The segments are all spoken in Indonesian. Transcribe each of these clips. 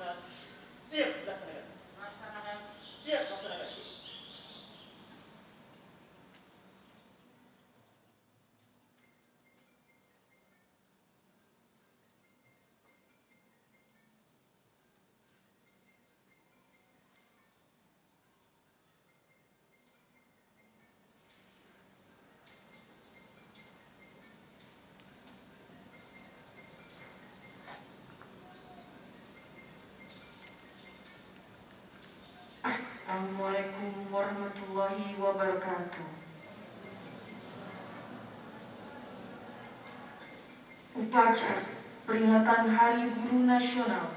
Siap dilaksanakan. Siap dilaksanakan. Assalamualaikum warahmatullahi wabarakatuh. Upacara peringatan Hari Guru Nasional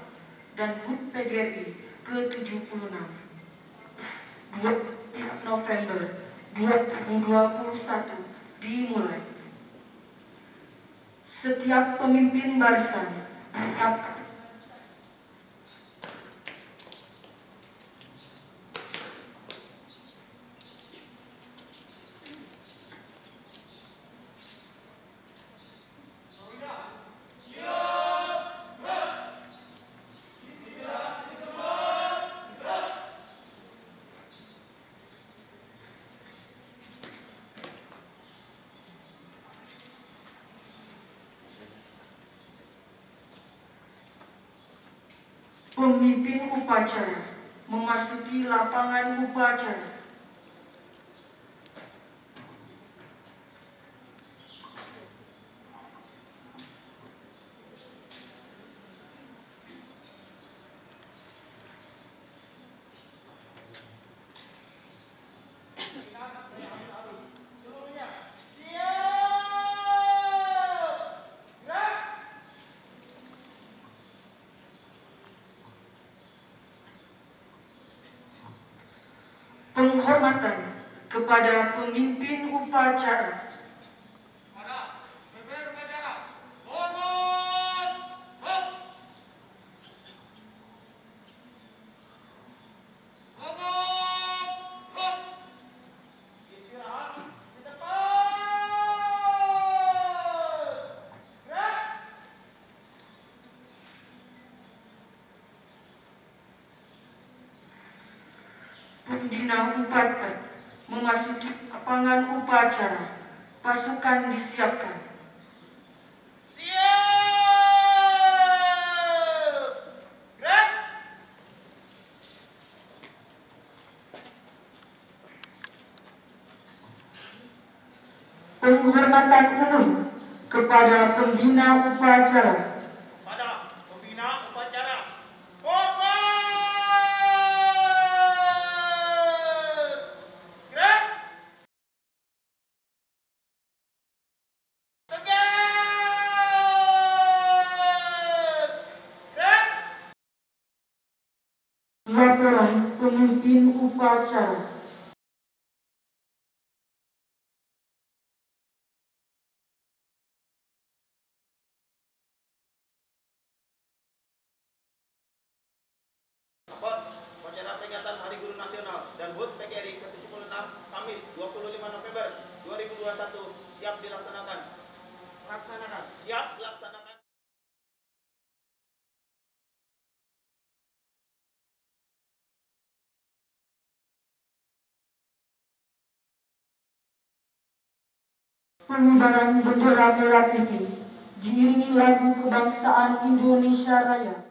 dan HUT PGRI ke-76 2 November 2021 dimulai. Setiap pemimpin barisan pemimpin upacara memasuki lapangan upacara. Penghormatan kepada pemimpin upacara. Pembina upacara memasuki lapangan upacara. Pasukan disiapkan. Siap. Gerak. Penghormatan umum kepada pembina upacara. Pada pembina upacara. Laporan pemimpin upacara. Upacara peringatan Hari Guru Nasional dan HUT PGRI ke-76 Kamis 25 November 2021 siap dilaksanakan. Siap dilaksanakan. Pengibaran bendera merah putih diiringi lagu kebangsaan Indonesia Raya.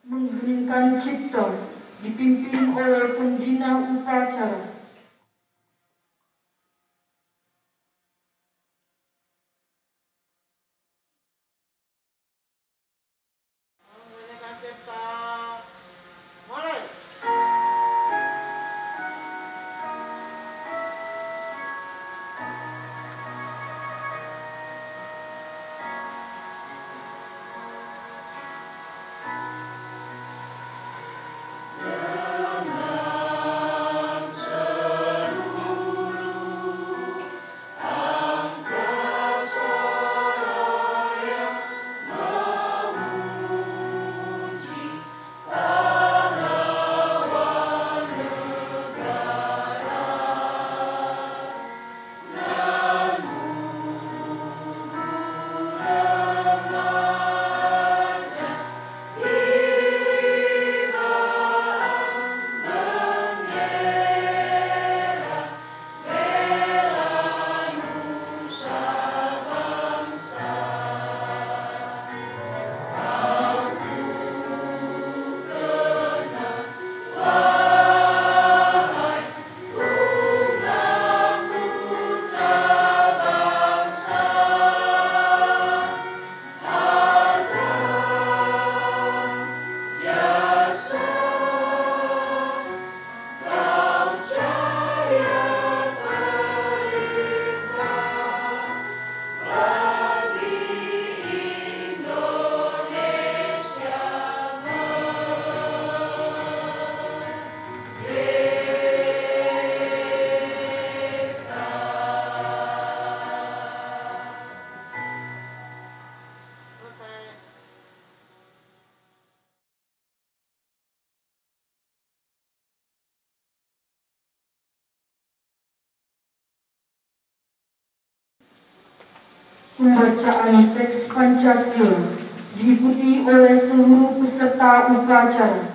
mengheningkan cipta dipimpin oleh pembina upacara. Menggunakan cipta, mulai. Pembacaan teks Pancasila diikuti oleh seluruh peserta upacara.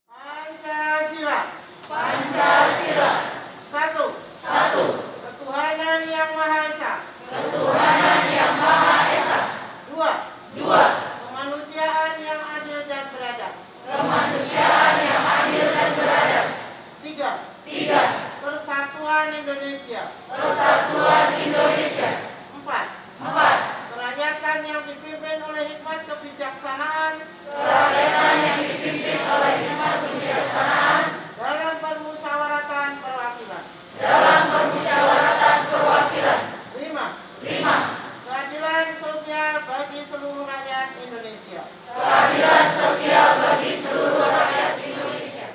Pancasila. Pancasila. Satu. Satu. Ketuhanan yang Maha Esa. Ketuhanan yang Maha Esa. Dua. Dua. Kemanusiaan yang adil dan beradab. Kemanusiaan yang adil dan beradab. Tiga. Tiga. Persatuan Indonesia. Persatuan Indonesia. Empat. Empat. Kerakyatan yang dipimpin oleh hikmat kebijaksanaan. Kerakyatan yang dipimpin oleh hikmat kebijaksanaan. Dalam permusyawaratan perwakilan. Dalam permusyawaratan perwakilan. Lima. Lima. Keadilan sosial bagi seluruh rakyat Indonesia. Keadilan sosial bagi seluruh rakyat Indonesia.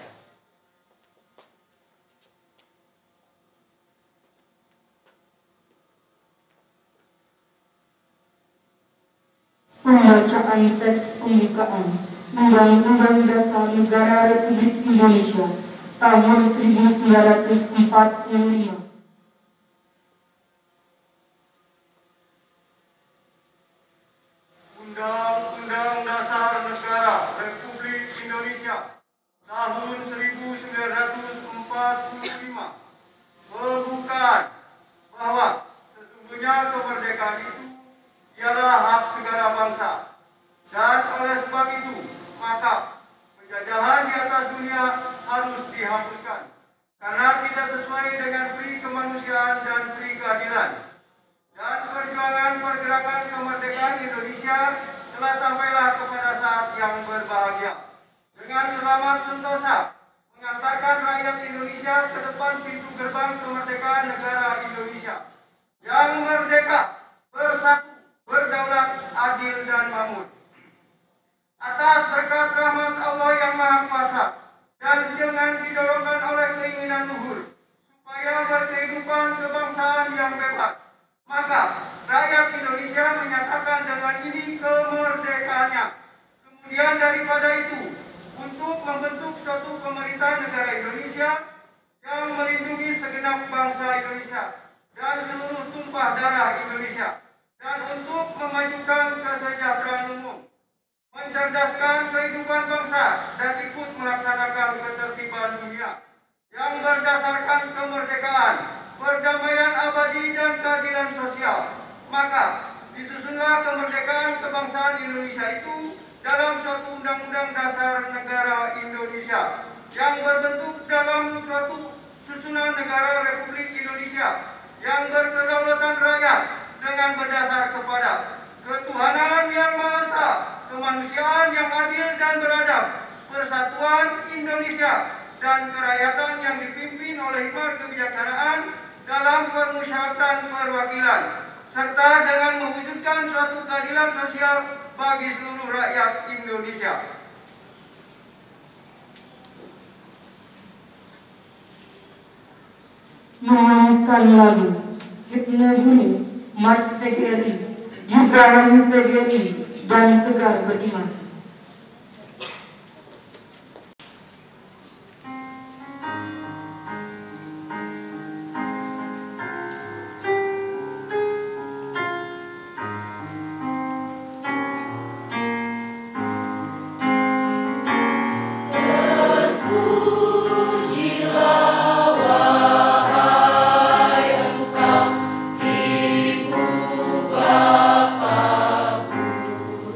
Pembacaan teks pembukaan Undang-Undang Dasar Negara Republik Indonesia tahun 1945. Undang-Undang Dasar Negara Republik Indonesia tahun 1945 membuka bahwa sesungguhnya kemerdekaan itu ialah hak segala bangsa, dan oleh sebab itu maka penjajahan di atas dunia harus dihapuskan karena tidak sesuai dengan peri kemanusiaan dan peri keadilan. Dan perjuangan pergerakan kemerdekaan Indonesia telah sampailah kepada saat yang berbahagia dengan selamat sentosa mengantarkan rakyat Indonesia ke depan pintu gerbang kemerdekaan negara Indonesia yang merdeka, bersatu, berdaulat, adil, dan makmur. Atas berkat rahmat Allah yang Maha Kuasa dan dengan didorongkan oleh keinginan luhur supaya berkehidupan kebangsaan yang bebas, maka rakyat Indonesia menyatakan dengan ini kemerdekaannya. Kemudian daripada itu, untuk membentuk suatu pemerintahan negara Indonesia yang melindungi segenap bangsa Indonesia dan seluruh tumpah darah Indonesia, dan untuk memajukan kesejahteraan umum, mencerdaskan mencerdaskan kehidupan bangsa dan ikut melaksanakan ketertiban dunia yang berdasarkan kemerdekaan, perdamaian abadi dan keadilan sosial. Maka disusunlah kemerdekaan kebangsaan Indonesia itu dalam suatu undang-undang dasar negara Indonesia yang berbentuk dalam suatu susunan negara Republik Indonesia yang berkedaulatan rakyat dengan berdasar kepada ketuhanan yang Maha Esa, kemanusiaan yang adil dan beradab, persatuan Indonesia, dan kerakyatan yang dipimpin oleh hikmat kebijaksanaan dalam permusyawaratan perwakilan, serta dengan mewujudkan suatu keadilan sosial bagi seluruh rakyat Indonesia. Menyanyikan lagu Himne Bumi, Mars PGRI, juga Lagu PGRI dan Tegar Beriman. Ibu bapa guru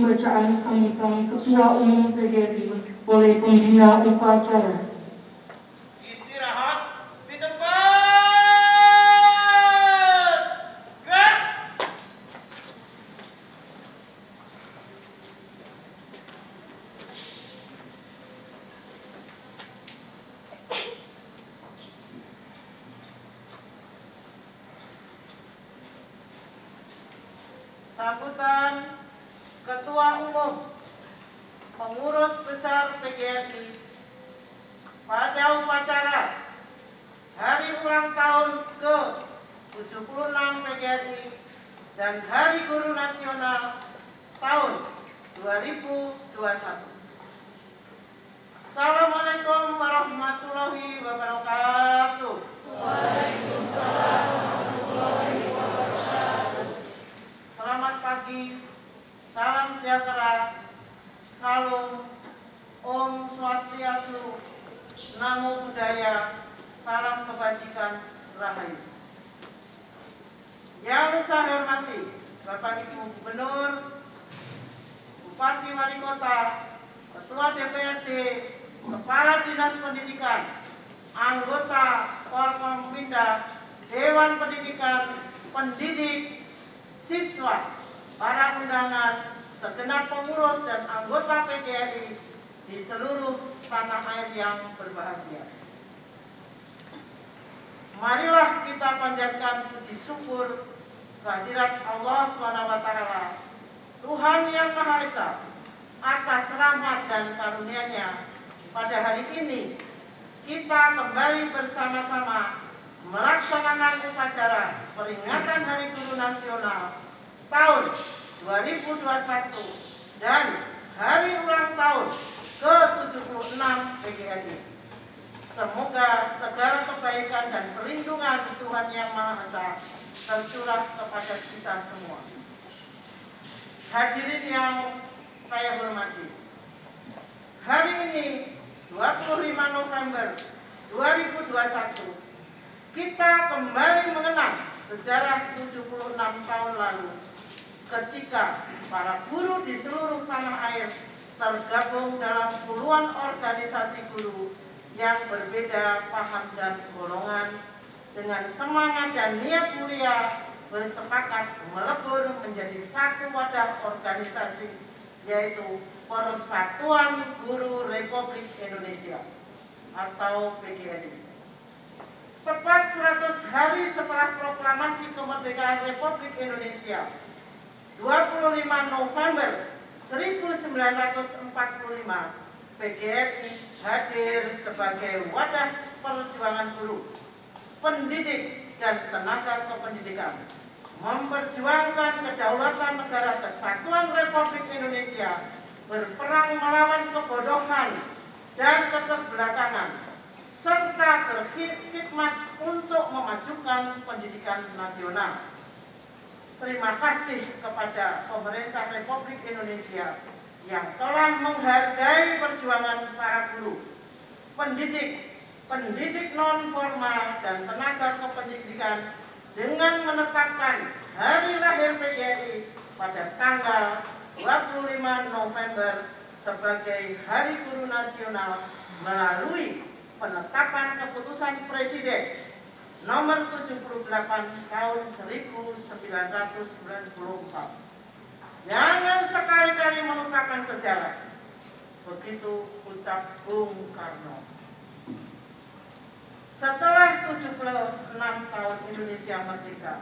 bacaan sambutan Ketua Umum PGRI oleh pembina upacara. Istirahat di tempat. Gerak. Sambutan Ketua Umum Pengurus Besar PGRI pada upacara Hari Ulang Tahun ke-76 PGRI dan Hari Guru Nasional tahun 2021. Assalamualaikum warahmatullahi wabarakatuh. Selamat pagi, salam sejahtera, salam, Om Swastiastu, Namo Buddhaya, salam kebajikan, rahayu. Yang saya hormati Bapak Ibu Gubernur, Bupati Wali Kota, Ketua DPRD, Kepala Dinas Pendidikan, anggota Forkompinda, Dewan Pendidikan, pendidik, siswa, para undangan, segenap pengurus dan anggota PGRI di seluruh tanah air yang berbahagia. Marilah kita panjatkan puji syukur kehadirat Allah SWT, Tuhan yang Maha Esa, atas rahmat dan karunia-Nya. Pada hari ini kita kembali bersama-sama melaksanakan upacara peringatan Hari Guru Nasional tahun 2021 dan Hari Ulang Tahun ke-76 PGRI. Semoga segala kebaikan dan perlindungan Tuhan Yang Maha Esa tercurah kepada kita semua. Hadirin yang saya hormati, hari ini 25 November 2021 kita kembali mengenang sejarah 76 tahun lalu ketika para guru di seluruh tanah air tergabung dalam puluhan organisasi guru yang berbeda paham dan golongan dengan semangat dan niat mulia bersepakat melebur menjadi satu wadah organisasi, yaitu Persatuan Guru Republik Indonesia atau PGRI. Tepat 100 hari setelah proklamasi kemerdekaan Republik Indonesia, 25 November 1945, PGRI hadir sebagai wadah perjuangan guru, pendidik, dan tenaga kependidikan, memperjuangkan kedaulatan negara kesatuan Republik Indonesia, berperang melawan kebodohan dan keterbelakangan, serta berkhidmat untuk memajukan pendidikan nasional. Terima kasih kepada pemerintah Republik Indonesia yang telah menghargai perjuangan para guru, pendidik non formal dan tenaga kependidikan dengan menetapkan hari lahir PGRI pada tanggal 25 November sebagai Hari Guru Nasional melalui penetapan keputusan Presiden nomor 78 tahun 1994. Jangan sekali-kali melupakan sejarah. Begitu ucap Bung Karno. Setelah 76 tahun Indonesia merdeka,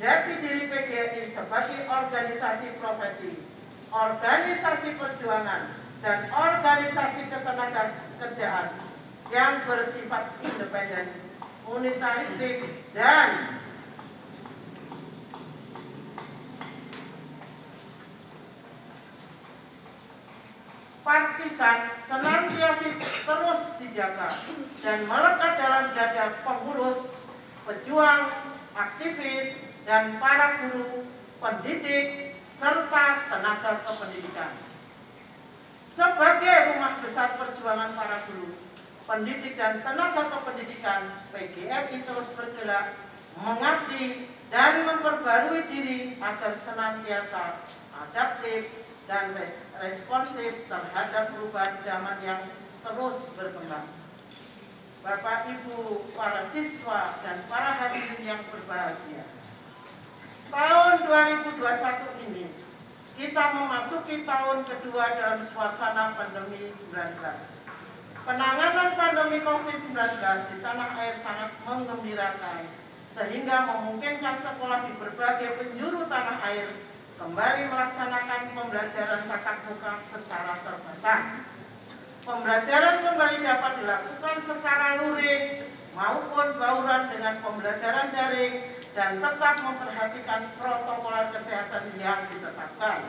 jati diri PGRI sebagai organisasi profesi, organisasi perjuangan, dan organisasi ketenagakerjaan yang bersifat independen, unitaristik, dan partisan senantiasa terus dijaga dan melekat dalam dada pengurus, pejuang, aktivis, dan para guru, pendidik, serta tenaga kependidikan. Sebagai rumah besar perjuangan para guru, pendidik, dan tenaga kependidikan, PGRI terus bergerak, mengabdi, dan memperbarui diri agar senantiasa adaptif, dan responsif terhadap perubahan zaman yang terus berkembang. Bapak, Ibu, para siswa, dan para hadirin yang berbahagia. Tahun 2021 ini, kita memasuki tahun kedua dalam suasana pandemi 19. Penanganan pandemi COVID-19 di tanah air sangat menggembirakan, sehingga memungkinkan sekolah di berbagai penjuru tanah air kembali melaksanakan pembelajaran tatap muka secara terbatas. Pembelajaran kembali dapat dilakukan secara luring maupun bauran dengan pembelajaran daring dan tetap memperhatikan protokol kesehatan yang ditetapkan.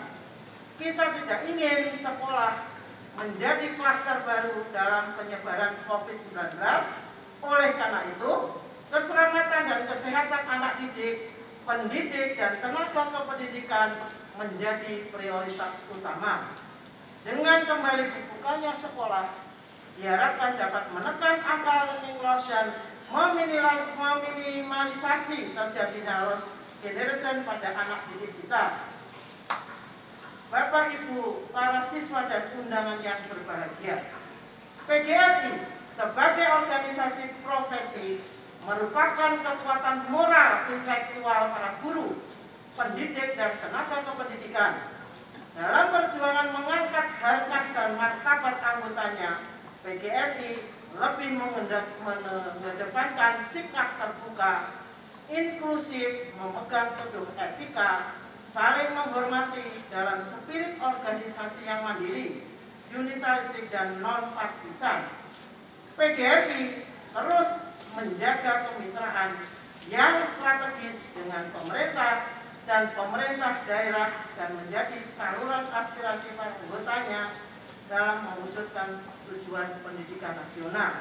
Kita tidak ingin sekolah menjadi klaster baru dalam penyebaran COVID-19. Oleh karena itu, keselamatan dan kesehatan anak didik, pendidik, dan tenaga kependidikan menjadi prioritas utama. Dengan kembali dibukanya sekolah, diharapkan dapat menekan angka learning loss dan meminimalisasi terjadinya loss generation pada anak didik kita. Bapak, Ibu, para siswa dan undangan yang berbahagia, PGRI sebagai organisasi profesi merupakan kekuatan moral intelektual para guru, pendidik, dan tenaga kependidikan. Dalam perjuangan mengangkat harkat dan martabat anggotanya, PGRI lebih mengedepankan sikap terbuka, inklusif, memegang teguh etika, saling menghormati dalam spirit organisasi yang mandiri, unitaristik, dan non-partisan. PGRI terus menjaga kemitraan yang strategis dengan pemerintah dan pemerintah daerah dan menjadi saluran aspirasi para anggotanya dalam mewujudkan tujuan pendidikan nasional.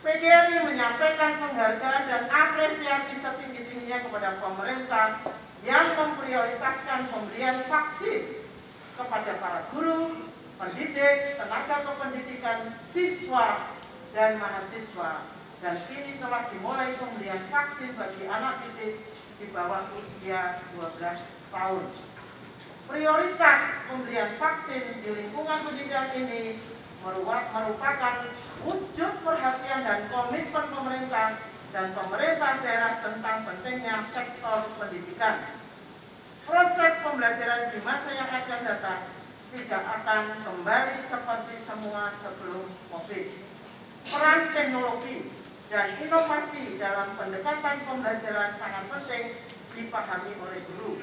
PGRI menyampaikan penghargaan dan apresiasi setinggi-tingginya kepada pemerintah yang memprioritaskan pemberian vaksin kepada para guru, pendidik, tenaga kependidikan, siswa, dan mahasiswa. Dan kini telah dimulai pemberian vaksin bagi anak didik di bawah usia 12 tahun. Prioritas pemberian vaksin di lingkungan pendidikan ini merupakan wujud perhatian dan komitmen pemerintah dan pemerintah daerah tentang pentingnya sektor pendidikan. Proses pembelajaran di masa yang akan datang tidak akan kembali seperti semua sebelum COVID. Peran teknologi dan inovasi dalam pendekatan pembelajaran sangat penting dipahami oleh guru.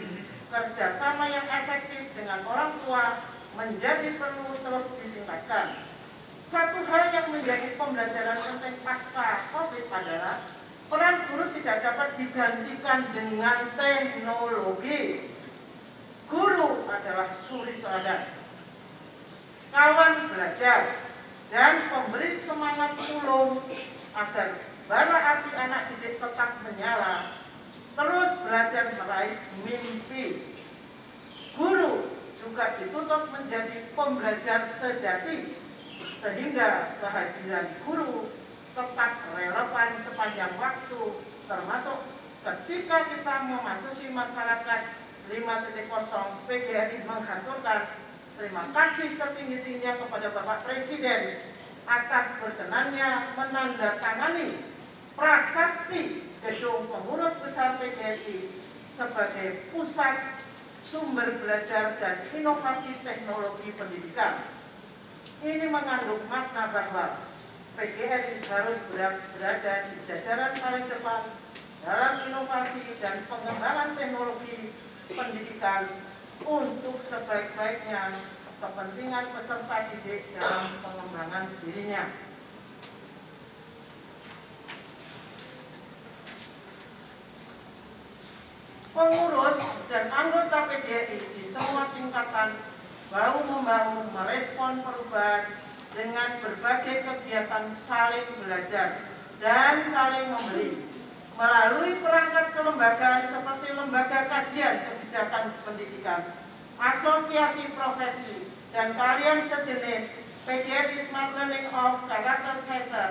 Kerjasama yang efektif dengan orang tua menjadi perlu terus ditingkatkan. Satu hal yang menjadi pembelajaran penting pasca COVID adalah peran guru tidak dapat digantikan dengan teknologi. Guru adalah suri teladan, kawan belajar, dan pemberi semangat ulung agar bara api anak didik tetap menyala, terus belajar meraih mimpi. Guru juga dituntut menjadi pembelajar sejati, sehingga kehadiran guru tetap relevan sepanjang waktu, termasuk ketika kita memasuki masyarakat 5.0. PGRI menghaturkan terima kasih setinggi-tingginya kepada Bapak Presiden atas berkenannya menandatangani prasasti Gedung Pengurus Besar PGRI sebagai pusat sumber belajar dan inovasi teknologi pendidikan. Ini mengandung makna bahwa PGRI harus berada di jajaran paling depan dalam inovasi dan pengembangan teknologi pendidikan untuk sebaik-baiknya kepentingan peserta didik dalam pengembangan dirinya. Pengurus dan anggota PGRI di semua tingkatan bahu-membahu merespon perubahan dengan berbagai kegiatan saling belajar dan saling memberi melalui perangkat kelembagaan seperti lembaga kajian kebijakan pendidikan, asosiasi profesi, dan kalian sejenis, PGRI Smart Learning of Character Center,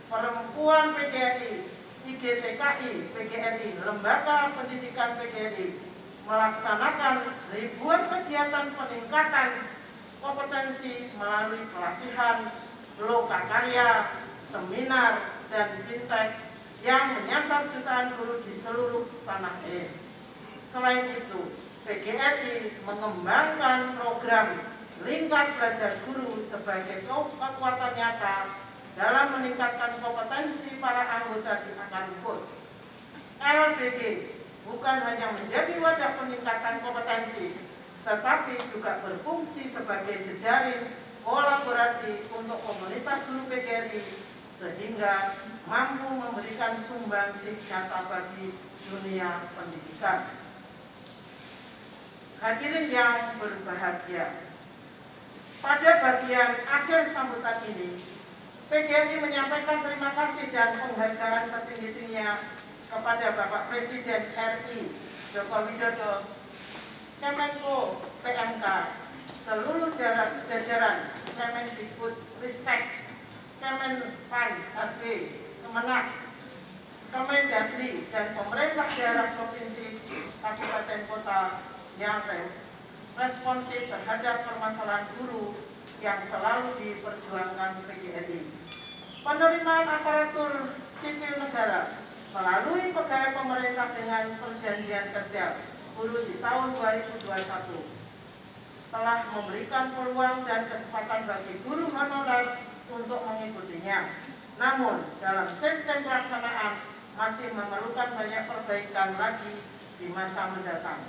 Perempuan PGRI, IGTKI PGRI, Lembaga Pendidikan PGRI, melaksanakan ribuan kegiatan peningkatan kompetensi melalui pelatihan, lokakarya, seminar, dan fintech yang menyasar jutaan guru di seluruh tanah air. Selain itu, PGRI mengembangkan program Lingkar Belajar Guru sebagai kekuatan nyata dalam meningkatkan kompetensi para anggota di akar rumput. LBG bukan hanya menjadi wadah peningkatan kompetensi, tetapi juga berfungsi sebagai jejaring kolaborasi untuk komunitas guru PGRI sehingga mampu memberikan sumbangsi nyata bagi dunia pendidikan. Hadirin yang berbahagia, pada bagian akhir sambutan ini, PGRI menyampaikan terima kasih dan penghargaan setinggi-tingginya kepada Bapak Presiden RI Joko Widodo, Kemenko PMK, seluruh jajaran Kemendikbudristek, Kemenpan RB, Kemenak, Kemendagri, dan pemerintah daerah provinsi, kabupaten, kota yang responsif terhadap permasalahan guru yang selalu diperjuangkan PGRI. Penerimaan aparatur sipil negara melalui pegawai pemerintah dengan perjanjian kerja guru di tahun 2021 telah memberikan peluang dan kesempatan bagi guru honorer untuk mengikutinya. Namun, dalam sistem pelaksanaan masih memerlukan banyak perbaikan lagi di masa mendatang.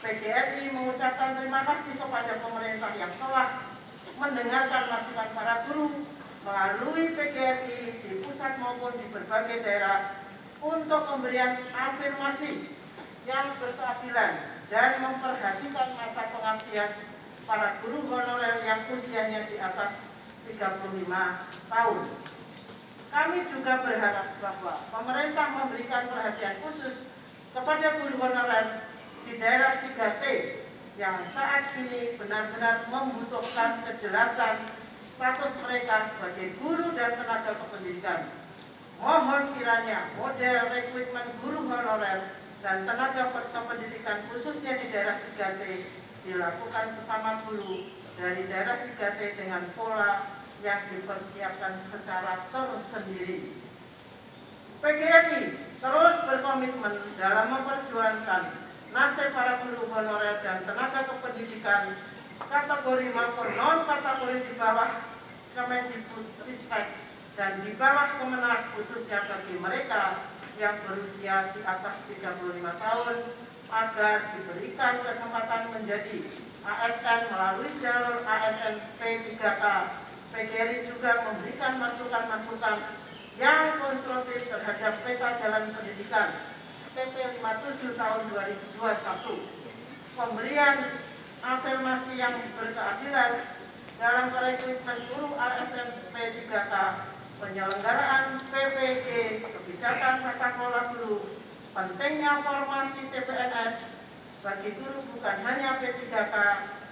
PGRI mengucapkan terima kasih kepada pemerintah yang telah mendengarkan masukan para guru melalui PGRI di pusat maupun di berbagai daerah untuk pemberian afirmasi yang berkeadilan dan memperhatikan masa pengabdian para guru honorer yang usianya di atas 35 tahun. Kami juga berharap bahwa pemerintah memberikan perhatian khusus kepada guru honorer di daerah 3T yang saat ini benar-benar membutuhkan kejelasan status mereka sebagai guru dan tenaga kependidikan. Mohon kiranya model rekrutmen guru honorer dan tenaga kependidikan khususnya di daerah 3T dilakukan bersama guru dari daerah 3T dengan pola yang dipersiapkan secara tersendiri. PGRI terus berkomitmen dalam memperjuangkan nasib para guru honorer dan tenaga kependidikan kategori maupun non-kategori di bawah Kemendikbudristek dan di bawah Kemenak, khususnya bagi mereka yang berusia di atas 35 tahun agar diberikan kesempatan menjadi ASN melalui jalur ASN P3K. PGRI juga memberikan masukan-masukan yang konstruktif terhadap peta jalan pendidikan PP 57 tahun 2021, pemberian afirmasi yang berkeadilan dalam rekrutmen guru ASN P3K, penyelenggaraan PPG, kebijakan tata kelola guru, pentingnya formasi CPNS bagi guru bukan hanya P3K,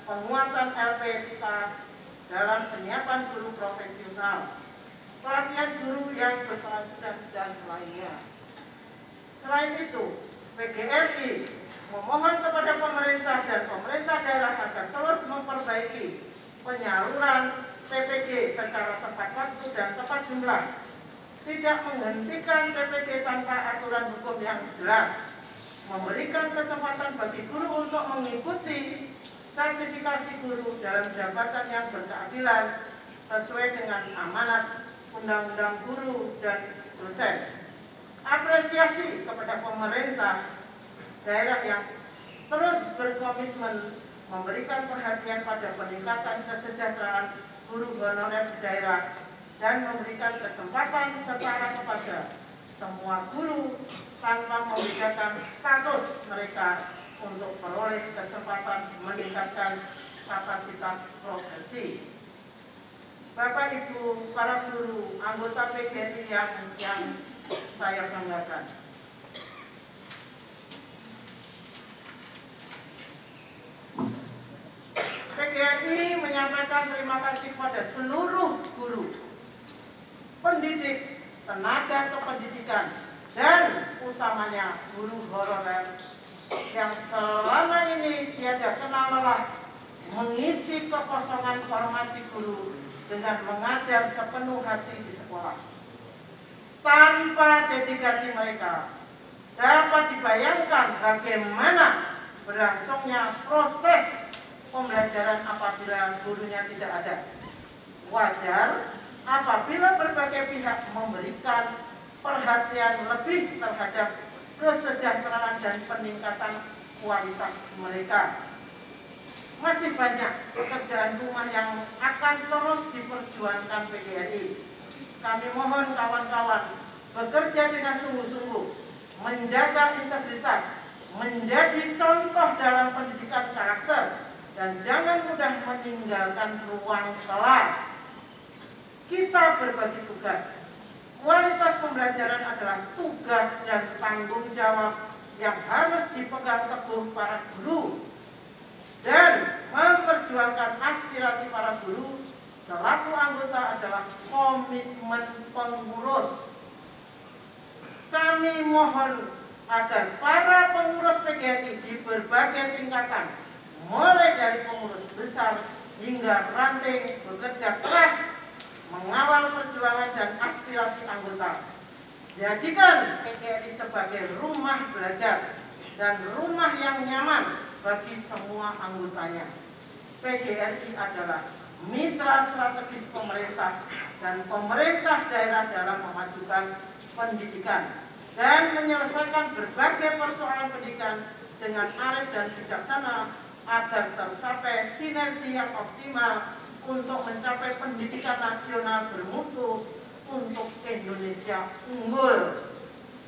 penguatan LPK dalam penyiapan guru profesional, pelatihan guru yang berkelanjutan dan lainnya. Selain itu, PGRI memohon kepada pemerintah dan pemerintah daerah agar terus memperbaiki penyaluran PPG secara tepat waktu dan tepat jumlah, tidak menghentikan PPG tanpa aturan hukum yang jelas, memberikan kesempatan bagi guru untuk mengikuti sertifikasi guru dalam jabatan yang berkeadilan sesuai dengan amanat Undang-Undang Guru dan Dosen. Apresiasi kepada pemerintah daerah yang terus berkomitmen memberikan perhatian pada peningkatan kesejahteraan guru honorer di daerah dan memberikan kesempatan setara kepada semua guru tanpa membedakan status mereka untuk peroleh kesempatan meningkatkan kapasitas profesi. Bapak Ibu para guru anggota PGRI yang saya banggakan. PGRI menyampaikan terima kasih kepada seluruh guru, pendidik, tenaga kependidikan, dan utamanya guru honorer yang selama ini tiada kenal lelah mengisi kekosongan formasi guru dengan mengajar sepenuh hati di sekolah. Tanpa dedikasi mereka, dapat dibayangkan bagaimana berlangsungnya proses pembelajaran apabila gurunya tidak ada. Wajar apabila berbagai pihak memberikan perhatian lebih terhadap kesejahteraan dan peningkatan kualitas mereka. Masih banyak pekerjaan rumah yang akan terus diperjuangkan PGRI. Kami mohon kawan-kawan bekerja dengan sungguh-sungguh, menjaga integritas, menjadi contoh dalam pendidikan karakter, dan jangan mudah meninggalkan ruang kelas. Kita berbagi tugas. Kualitas pembelajaran adalah tugas dan tanggung jawab yang harus dipegang teguh para guru, dan memperjuangkan aspirasi para guru selaku anggota adalah komitmen pengurus. Kami mohon agar para pengurus PGRI di berbagai tingkatan, mulai dari pengurus besar hingga ranting, bekerja keras mengawal perjuangan dan aspirasi anggota. Jadikan PGRI sebagai rumah belajar dan rumah yang nyaman bagi semua anggotanya. PGRI adalah mitra strategis pemerintah dan pemerintah daerah dalam memajukan pendidikan dan menyelesaikan berbagai persoalan pendidikan dengan arif dan bijaksana agar tercapai sinergi yang optimal untuk mencapai pendidikan nasional bermutu untuk Indonesia unggul.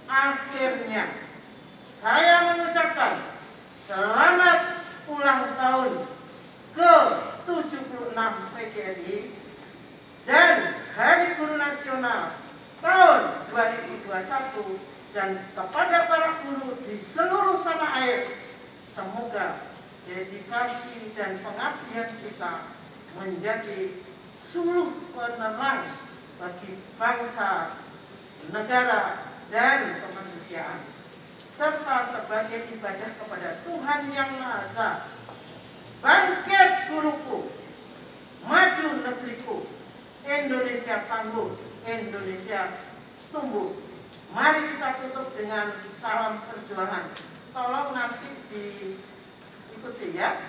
Akhirnya, saya mengucapkan selamat ulang tahun ke-76 PGRI dan Hari Guru Nasional tahun 2021, dan kepada para guru di seluruh tanah air, semoga dedikasi dan pengabdian kita menjadi suluh penerang bagi bangsa, negara, dan kemanusiaan, serta sebagai ibadah kepada Tuhan Yang Maha Esa. Bangkit guruku, maju negeriku, Indonesia tangguh, Indonesia tumbuh. Mari kita tutup dengan salam perjuangan. Tolong nanti diikuti ya.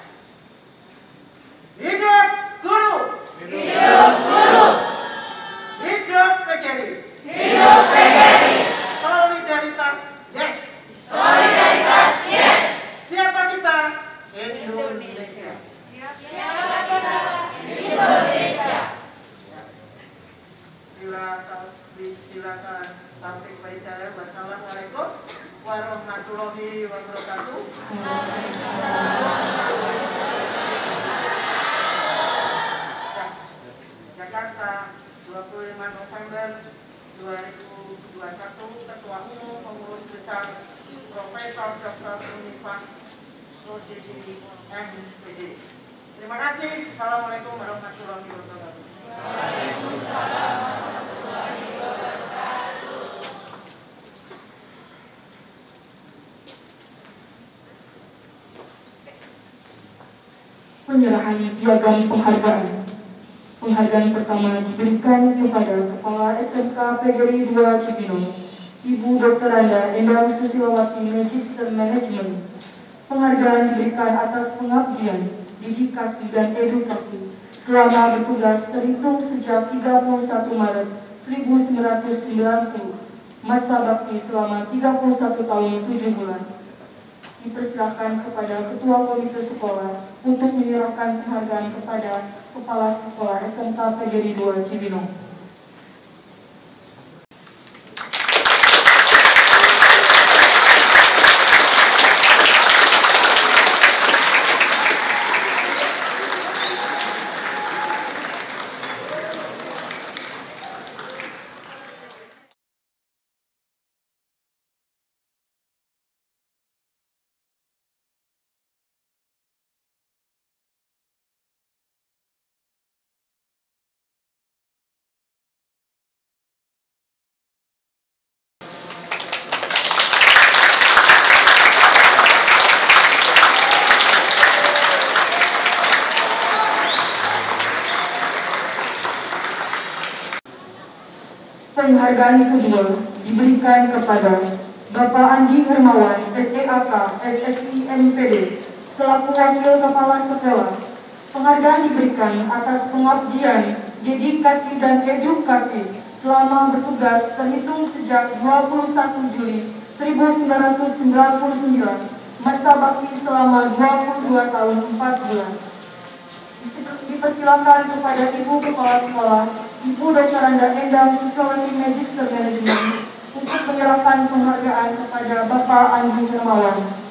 Hidup guru! Hidup guru! Hidup PGRI! Hidup PGRI! Solidaritas, yes! Solidaritas, yes! Siapa kita? Indonesia. Siapa kita? Indonesia. Silakan sampai bicara. Wassalamualaikum warahmatullahi wabarakatuh. Jakarta, 25 November 2021, Ketua Umum Pengurus Besar Profesor Dr. Unifah Rodidi MPD. Terima kasih. Assalamualaikum warahmatullahi wabarakatuh. Waalaikumsalam warahmatullahi wabarakatuh. Penyerahan piagam penghargaan. Penghargaan pertama diberikan kepada Kepala SMK PGRI 2 Cibinong, Ibu Dr. Anda Endang Susilawati, Magister Manajemen. Penghargaan diberikan atas pengabdian, dedikasi, dan edukasi selama bertugas terhitung sejak 31 Maret 1990, masa bakti selama 31 tahun 7 bulan. Dipersilakan kepada Ketua Komite Sekolah untuk menyerahkan penghargaan kepada Kepala Sekolah SMK PGRI 2 Cibinong. penghargaan kedua diberikan kepada Bapak Andi Hermawan, SEAK, SSI MPD, selaku Wakil Kepala Sekolah. Penghargaan diberikan atas pengabdian, dedikasi dan edukasi selama bertugas terhitung sejak 21 Juli 1999, masa bakti selama 22 tahun 4 bulan. Dipersilakan kepada Ibu Kepala Sekolah, Ibu Dr. Anda Endang, Siswawati Magister Management, untuk menyerahkan penghargaan kepada Bapak Andi Hermawan.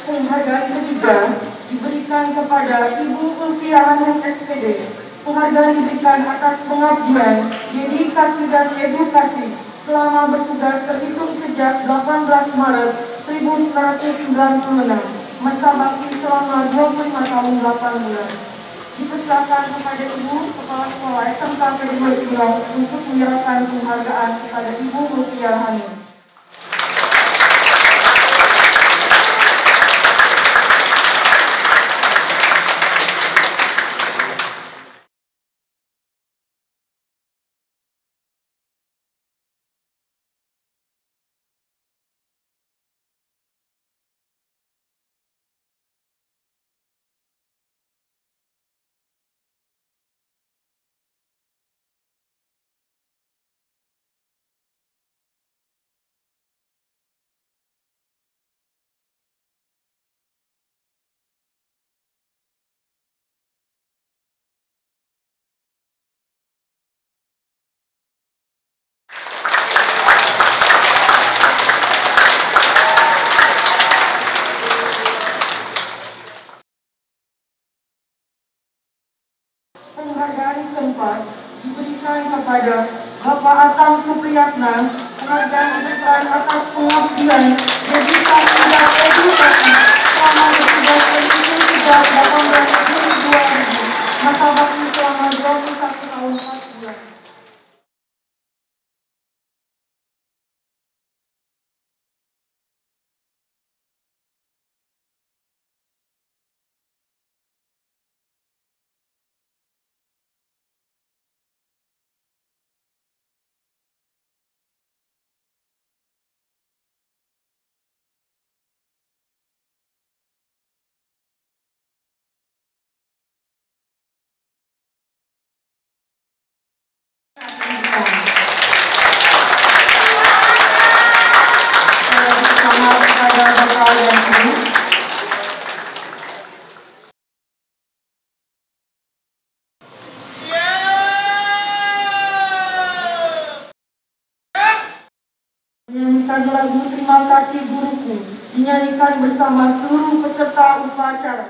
Penghargaan ketiga diberikan kepada Ibu Ulfiah Hanum SPD. Penghargaan diberikan atas pengabdian, dedikasi dan edukasi selama bertugas terhitung sejak 18 Maret 1996, masa bakti selama 25 tahun 8 bulan. Dipersilakan kepada Ibu Kepala Sekolah SMK PDI Cibinong untuk menyerahkan penghargaan kepada Ibu Ulfiah Hanum. Penghargaan keempat diberikan kepada Bapak Atang Supriyatna. Penghargaan diberikan atas pengabdian, dedikasi dan edukasi selama bertugas terhitung sejak 18 Juli 2000, masa bakti selama 21 tahun 4 bulan. Bersama kepada Bapak dan Ibu. Menyanyikan lagu Terima Kasih Guruku, dinyanyikan bersama seluruh peserta upacara.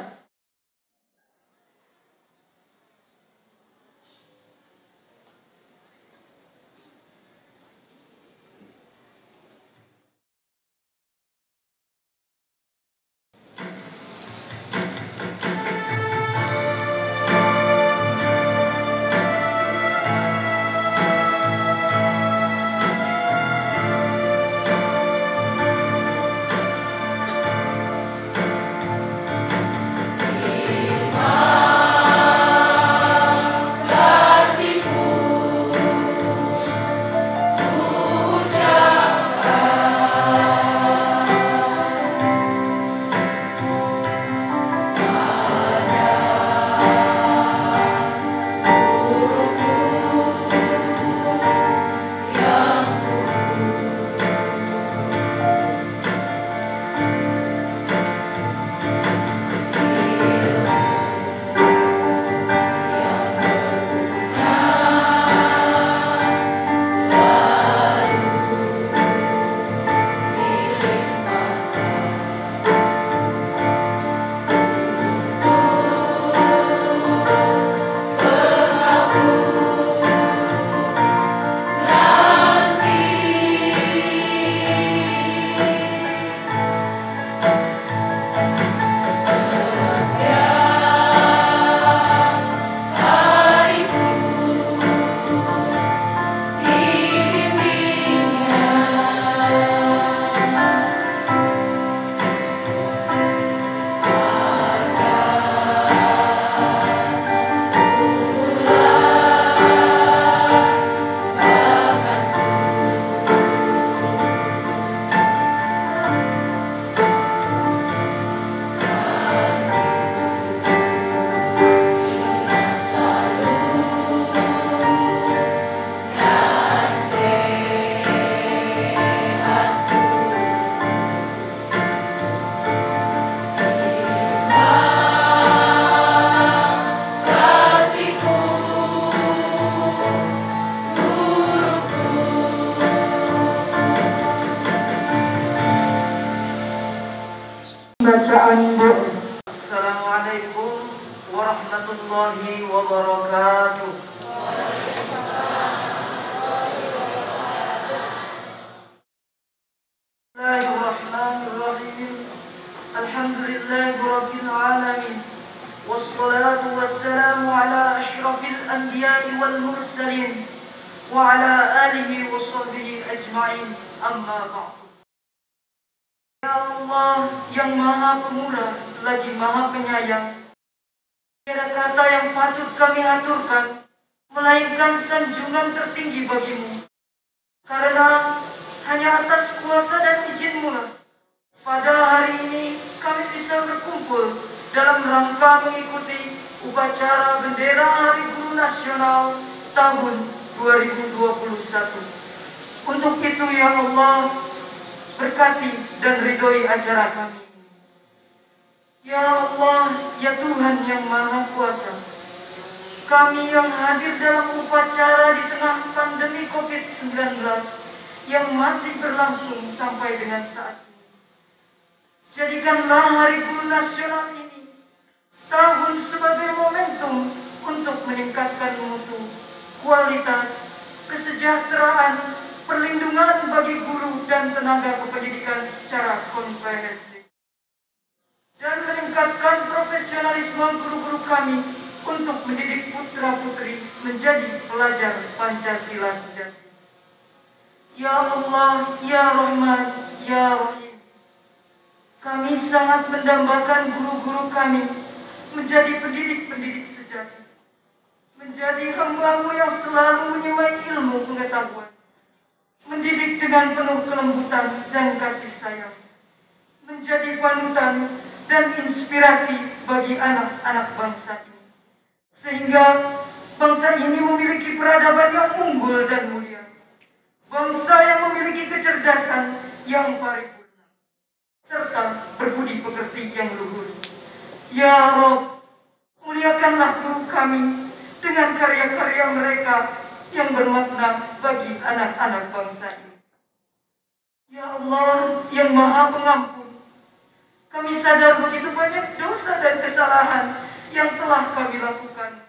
pembacaan doa. Assalamualaikum warahmatullahi wabarakatuh. Bismillahirrahmanirrahim. Alhamdulillahirabbil alamin. Wassalatu wassalamu ala asyrafil anbiya'i wal mursalin wa ala alihi wa sahbihi ajma'in. Amma ba'du. Ya Allah yang Maha Pemurah lagi Maha Penyayang, tiada kata yang patut kami aturkan melainkan sanjungan tertinggi bagimu, karena hanya atas kuasa dan izin-Mu lah pada hari ini kami bisa berkumpul dalam rangka mengikuti upacara bendera Hari Guru Nasional tahun 2021. Untuk itu ya Allah, berkati dan ridhoi acara kami. Ya Allah, ya Tuhan yang Maha Kuasa, kami yang hadir dalam upacara di tengah pandemi COVID-19 yang masih berlangsung sampai dengan saat ini, jadikanlah Hari Guru Nasional ini tahun sebagai momentum untuk meningkatkan mutu, kualitas, kesejahteraan, perlindungan bagi guru dan tenaga kependidikan secara komprehensif, dan meningkatkan profesionalisme guru-guru kami untuk mendidik putra-putri menjadi pelajar Pancasila sejati. Ya Allah, Ya Rahman, Ya Rahim, kami sangat mendambakan guru-guru kami menjadi pendidik-pendidik sejati, menjadi hamba-Mu yang selalu menyemai ilmu pengetahuan, mendidik dengan penuh kelembutan dan kasih sayang, menjadi panutan dan inspirasi bagi anak-anak bangsa ini, sehingga bangsa ini memiliki peradaban yang unggul dan mulia, bangsa yang memiliki kecerdasan yang paripurna, serta berbudi pekerti yang luhur. Ya Rabb, muliakanlah guru kami dengan karya-karya mereka yang bermakna bagi anak-anak bangsa ini. Ya Allah yang Maha Pengampun, kami sadar begitu banyak dosa dan kesalahan yang telah kami lakukan.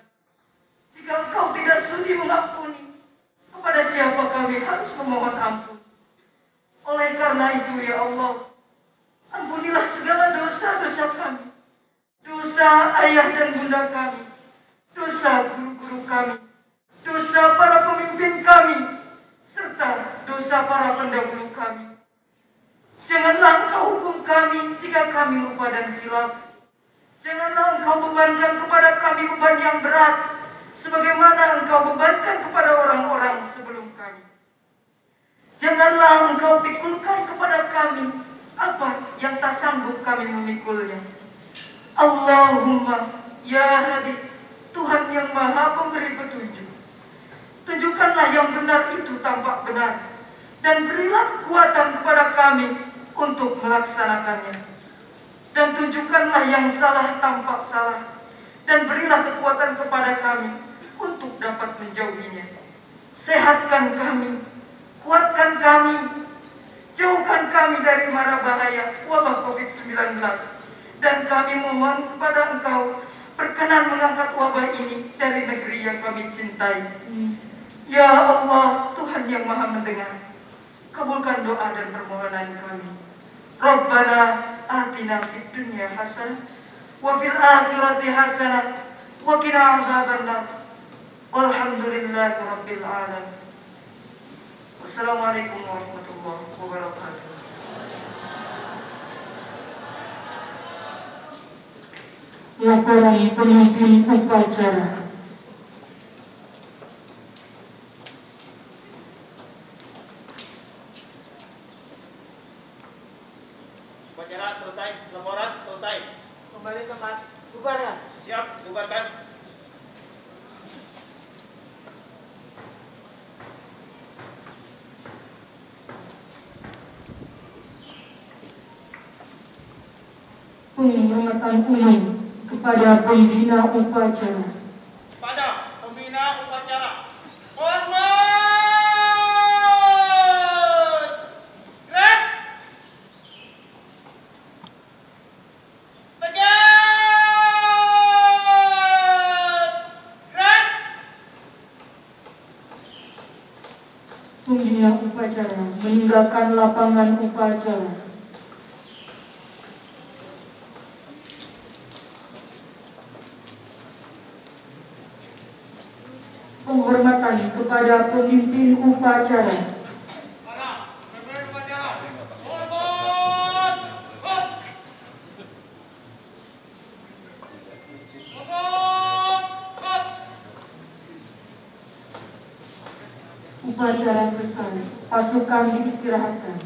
Jika Engkau tidak sudi mengampuni, kepada siapa kami harus memohon ampun? Oleh karena itu ya Allah, ampunilah segala dosa-dosa kami, dosa ayah dan bunda kami, dosa guru-guru kami, dosa para pemimpin kami, serta dosa para pendahulu kami. Janganlah Engkau hukum kami jika kami lupa dan hilaf. Janganlah Engkau bebankan kepada kami beban yang berat, sebagaimana Engkau bebankan kepada orang-orang sebelum kami. Janganlah Engkau pikulkan kepada kami apa yang tak sanggup kami memikulnya. Allahumma ya Hadi, Tuhan yang Maha Pemberi petunjuk, tunjukkanlah yang benar itu tampak benar, dan berilah kekuatan kepada kami untuk melaksanakannya. Dan tunjukkanlah yang salah tampak salah, dan berilah kekuatan kepada kami untuk dapat menjauhinya. Sehatkan kami, kuatkan kami, jauhkan kami dari mara bahaya wabah COVID-19, dan kami mohon kepada Engkau berkenan mengangkat wabah ini dari negeri yang kami cintai. Ya Allah, Tuhan yang Maha Mendengar, kabulkan doa dan permohonan kami. Rabbana atina fid dunya hasanah wa fil akhirati hasanah wa qina azabannar. Walhamdulillahi rabbil alamin. Wassalamualaikum warahmatullahi wabarakatuh. Laporan pemimpin upacara. Upacara selesai, laporan selesai. Kembali tempat, bubarkan. Siap, bubarkan. Penghormatan umum kepada pembina upacara. Pada pembina upacara, hormat. Gerak. upacara meninggalkan lapangan upacara. Penghormatan kepada pemimpin upacara. Upacara selesai, pasukan diistirahatkan.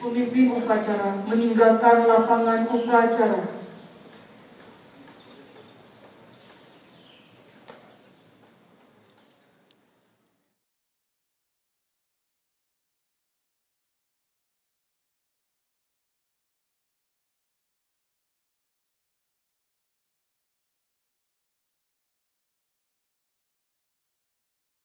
Pemimpin upacara meninggalkan lapangan upacara.